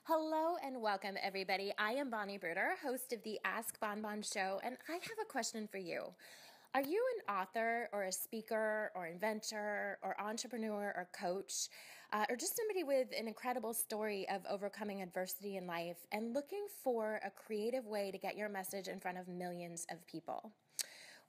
Hello and welcome, everybody. I am Bonnie Bruder, host of the AskBonBon Show, and I have a question for you. Are you an author or a speaker or inventor or entrepreneur or coach, or just somebody with an incredible story of overcoming adversity in life and looking for a creative way to get your message in front of millions of people?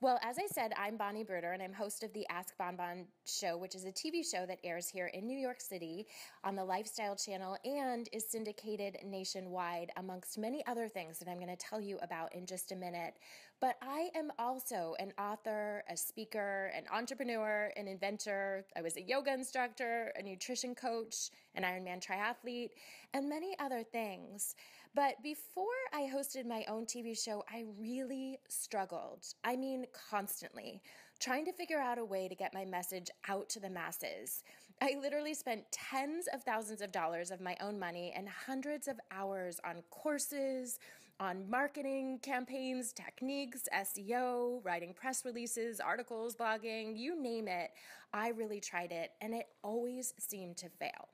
Well, as I said, I'm Bonnie Bruder, and I'm host of the AskBonBon Show, which is a TV show that airs here in New York City on the Lifestyle Channel and is syndicated nationwide, amongst many other things that I'm going to tell you about in just a minute. But I am also an author, a speaker, an entrepreneur, an inventor. I was a yoga instructor, a nutrition coach, an Ironman triathlete, and many other things. But before I hosted my own TV show, I really struggled. I mean, constantly, trying to figure out a way to get my message out to the masses. I literally spent tens of thousands of dollars of my own money and hundreds of hours on courses, on marketing campaigns, techniques, SEO, writing press releases, articles, blogging, you name it. I really tried it, and it always seemed to fail.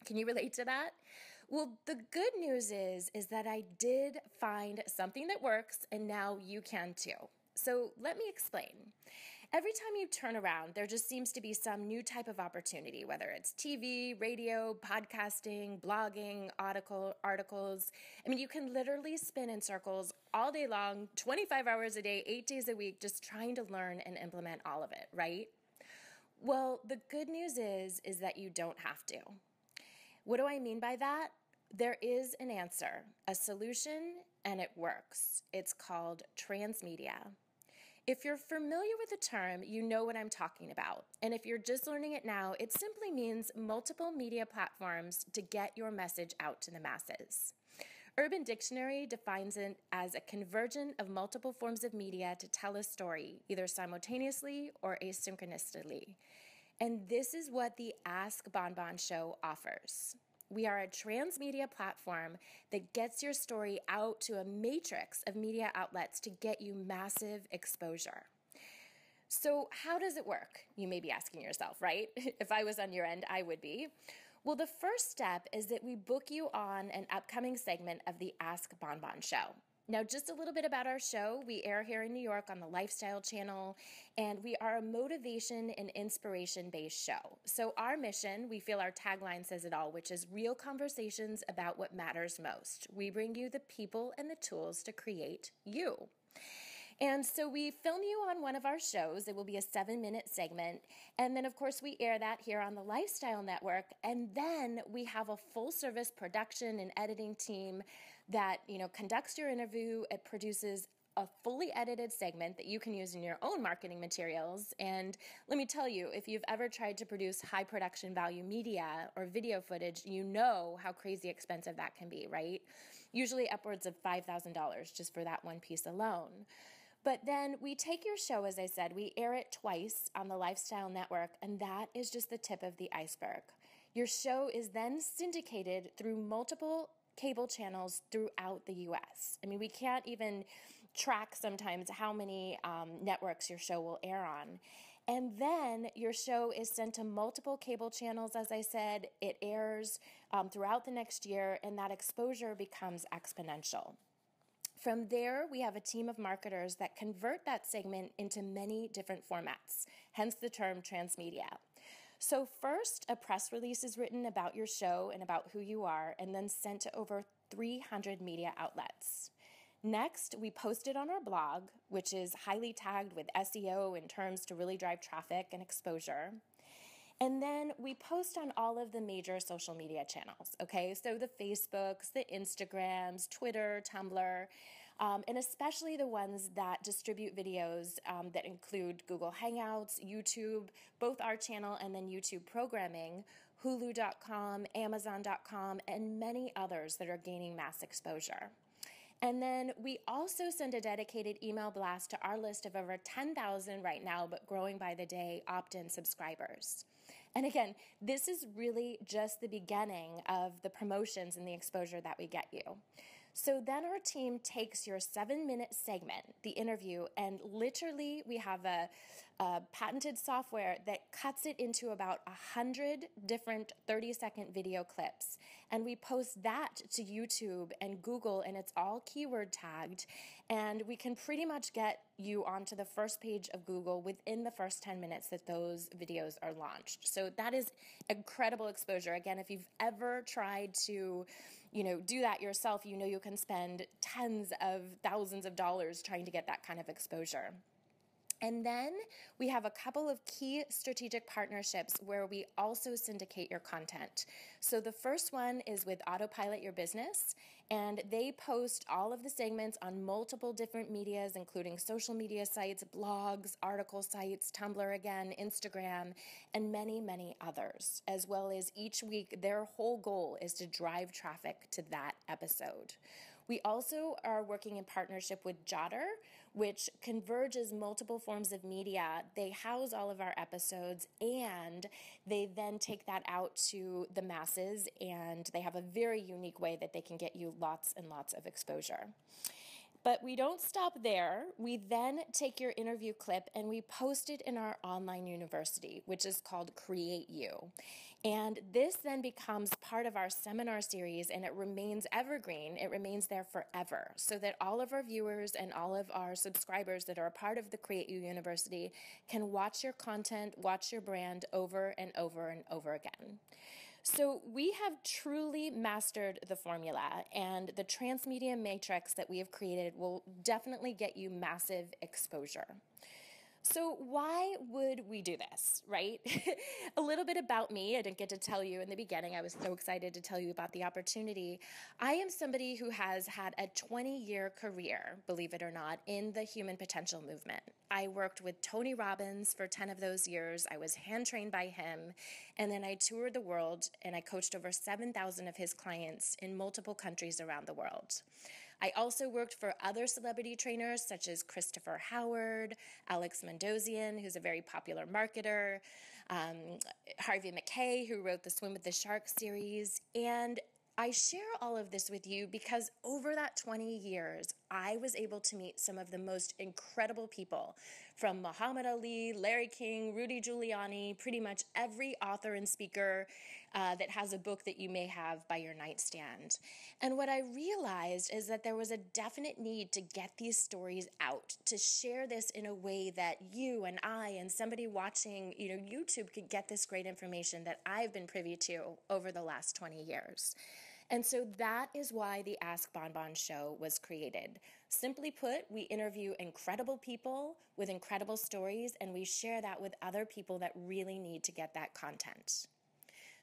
Can you relate to that? Well, the good news is that I did find something that works, and now you can too. So let me explain. Every time you turn around, there just seems to be some new type of opportunity, whether it's TV, radio, podcasting, blogging, articles. I mean, you can literally spin in circles all day long, 25 hours a day, 8 days a week, just trying to learn and implement all of it, right? Well, the good news is that you don't have to. What do I mean by that? There is an answer, a solution, and it works. It's called transmedia. If you're familiar with the term, you know what I'm talking about. And if you're just learning it now, it simply means multiple media platforms to get your message out to the masses. Urban Dictionary defines it as a convergence of multiple forms of media to tell a story, either simultaneously or asynchronously. And this is what the AskBonBon Show offers. We are a transmedia platform that gets your story out to a matrix of media outlets to get you massive exposure. So how does it work? You may be asking yourself, right? If I was on your end, I would be. Well, the first step is that we book you on an upcoming segment of the AskBonBon Show. Now, just a little bit about our show. We air here in New York on the Lifestyle Channel, and we are a motivation and inspiration-based show. So our mission, we feel our tagline says it all, which is real conversations about what matters most. We bring you the people and the tools to create you. And so we film you on one of our shows. It will be a 7-minute segment. And then, of course, we air that here on the Lifestyle Network. And then we have a full-service production and editing team that, conducts your interview. It produces a fully edited segment that you can use in your own marketing materials. And let me tell you, if you've ever tried to produce high production value media or video footage, you know how crazy expensive that can be, right? Usually upwards of $5,000 just for that one piece alone. But then we take your show, as I said, we air it twice on the Lifestyle Network, and that is just the tip of the iceberg. Your show is then syndicated through multiple cable channels throughout the U.S. I mean, we can't even track sometimes how many networks your show will air on. And then your show is sent to multiple cable channels, as I said. It airs throughout the next year, and that exposure becomes exponential. From there, we have a team of marketers that convert that segment into many different formats, hence the term transmedia. So first, a press release is written about your show and about who you are, and then sent to over 300 media outlets. Next, we post it on our blog, which is highly tagged with SEO and terms to really drive traffic and exposure. And then we post on all of the major social media channels, okay? So the Facebooks, the Instagrams, Twitter, Tumblr, and especially the ones that distribute videos that include Google Hangouts, YouTube, both our channel and then YouTube programming, Hulu.com, Amazon.com, and many others that are gaining mass exposure. And then we also send a dedicated email blast to our list of over 10,000 right now, but growing by the day, opt-in subscribers. And again, this is really just the beginning of the promotions and the exposure that we get you. So then our team takes your 7-minute segment, the interview, and literally we have a a patented software that cuts it into about 100 different 30-second video clips. And we post that to YouTube and Google, and it's all keyword tagged. And we can pretty much get you onto the first page of Google within the first 10 minutes that those videos are launched. So that is incredible exposure. Again, if you've ever tried to, do that yourself, you can spend tens of thousands of dollars trying to get that kind of exposure. And then we have a couple of key strategic partnerships where we also syndicate your content. So the first one is with Autopilot Your Business, and they post all of the segments on multiple different medias, including social media sites, blogs, article sites, Tumblr again, Instagram, and many, many others. As well as each week, their whole goal is to drive traffic to that episode. We also are working in partnership with Jotter, which converges multiple forms of media. They house all of our episodes, and they then take that out to the masses, and they have a very unique way that they can get you lots and lots of exposure. But we don't stop there. We then take your interview clip and we post it in our online university, which is called Create You. And this then becomes part of our seminar series, and it remains evergreen. It remains there forever, so that all of our viewers and all of our subscribers that are a part of the Create You University can watch your content, watch your brand over and over and over again. So we have truly mastered the formula, and the transmedia matrix that we have created will definitely get you massive exposure. So why would we do this, right? A little bit about me. I didn't get to tell you in the beginning. I was so excited to tell you about the opportunity. I am somebody who has had a 20-year career, believe it or not, in the human potential movement. I worked with Tony Robbins for 10 of those years. I was hand-trained by him, and then I toured the world, and I coached over 7,000 of his clients in multiple countries around the world. I also worked for other celebrity trainers such as Christopher Howard, Alex Mandossian, who's a very popular marketer, Harvey Mackay, who wrote the Swim with the Sharks series. And I share all of this with you because over that 20 years, I was able to meet some of the most incredible people, from Muhammad Ali, Larry King, Rudy Giuliani, pretty much every author and speaker that has a book that you may have by your nightstand. And what I realized is that there was a definite need to get these stories out, to share this in a way that you and I and somebody watching, YouTube could get this great information that I've been privy to over the last 20 years. And so that is why the AskBonBon Show was created. Simply put, we interview incredible people with incredible stories, and we share that with other people that really need to get that content.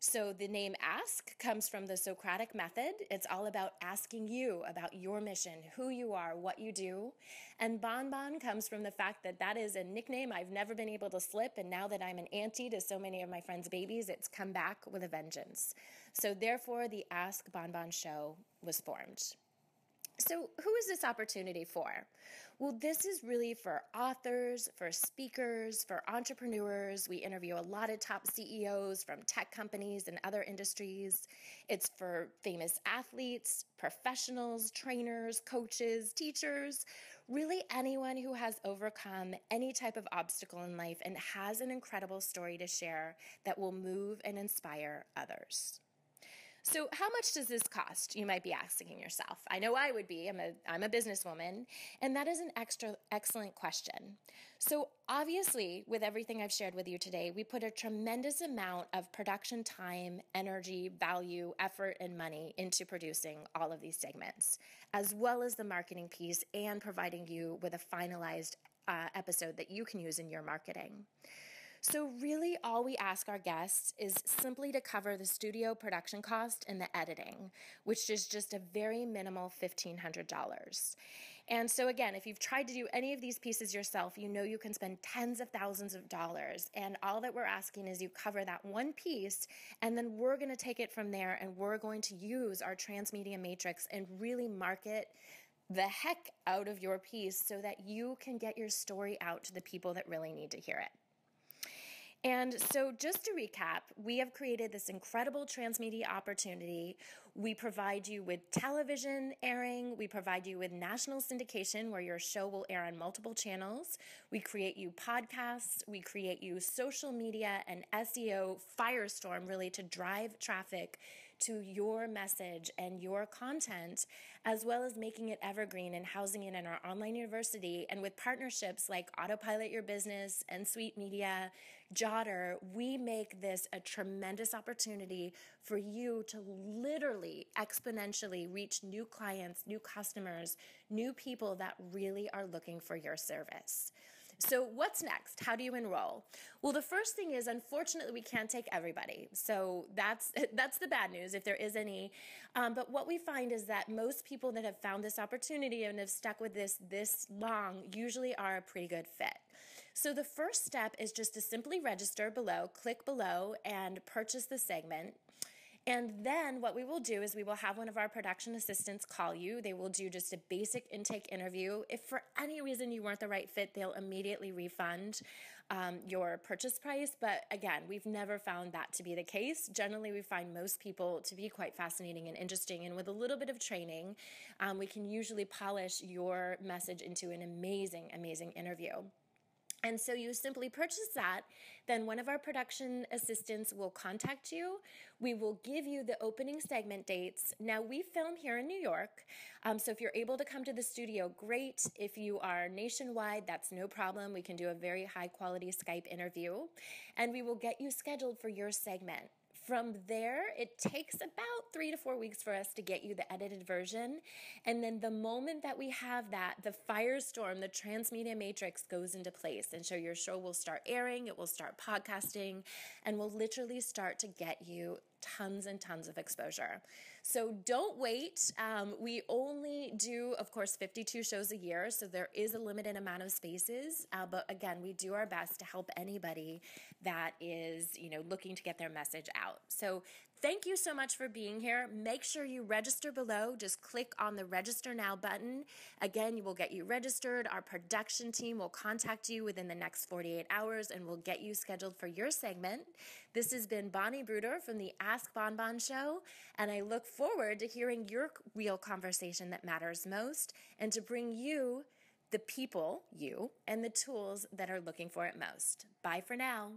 So the name Ask comes from the Socratic method. It's all about asking you about your mission, who you are, what you do. And Bonbon comes from the fact that that is a nickname I've never been able to slip, and now that I'm an auntie to so many of my friends' babies, it's come back with a vengeance. So therefore, the AskBonBon Show was formed. So who is this opportunity for? Well, this is really for authors, for speakers, for entrepreneurs. We interview a lot of top CEOs from tech companies and other industries. It's for famous athletes, professionals, trainers, coaches, teachers, really anyone who has overcome any type of obstacle in life and has an incredible story to share that will move and inspire others. So how much does this cost? You might be asking yourself. I know I would be. I'm a businesswoman, and that is an excellent question. So obviously, with everything I've shared with you today, we put a tremendous amount of production time, energy, value, effort, and money into producing all of these segments, as well as the marketing piece and providing you with a finalized episode that you can use in your marketing. So really all we ask our guests is simply to cover the studio production cost and the editing, which is just a very minimal $1,500. And so again, if you've tried to do any of these pieces yourself, you know you can spend tens of thousands of dollars. And all that we're asking is you cover that one piece, and then we're going to take it from there, and we're going to use our transmedia matrix and really market the heck out of your piece so that you can get your story out to the people that really need to hear it. And so just to recap, we have created this incredible transmedia opportunity. We provide you with television airing. We provide you with national syndication where your show will air on multiple channels. We create you podcasts. We create you social media and SEO firestorm really to drive traffic to your message and your content, as well as making it evergreen and housing it in our online university. And with partnerships like Autopilot Your Business and Sweet Media, Jotter, we make this a tremendous opportunity for you to literally exponentially reach new clients, new customers, new people that really are looking for your service. So what's next? How do you enroll? Well, the first thing is, unfortunately, we can't take everybody. So that's the bad news, if there is any. But what we find is that most people that have found this opportunity and have stuck with this long usually are a pretty good fit. So the first step is just to simply register below, click below, and purchase the segment. And then what we will do is we will have one of our production assistants call you. They will do just a basic intake interview. If for any reason you weren't the right fit, they'll immediately refund your purchase price. But again, we've never found that to be the case. Generally, we find most people to be quite fascinating and interesting. And with a little bit of training, we can usually polish your message into an amazing, amazing interview. And so you simply purchase that, then one of our production assistants will contact you. We will give you the opening segment dates. Now, we film here in New York, so if you're able to come to the studio, great. If you are nationwide, that's no problem. We can do a very high-quality Skype interview, and we will get you scheduled for your segment. From there, it takes about 3 to 4 weeks for us to get you the edited version. And then the moment that we have that, the firestorm, the transmedia matrix goes into place. And so your show will start airing, it will start podcasting, and will literally start to get you tons and tons of exposure. So don't wait. We only do, of course, 52 shows a year, so there is a limited amount of spaces. But again, we do our best to help anybody that is, looking to get their message out. So thank you so much for being here. Make sure you register below. Just click on the Register Now button. Again, we will get you registered. Our production team will contact you within the next 48 hours and will get you scheduled for your segment. This has been Bonnie Bruder from the AskBonBon Show, and I look forward to hearing your real conversation that matters most and to bring you the people, and the tools that are looking for it most. Bye for now.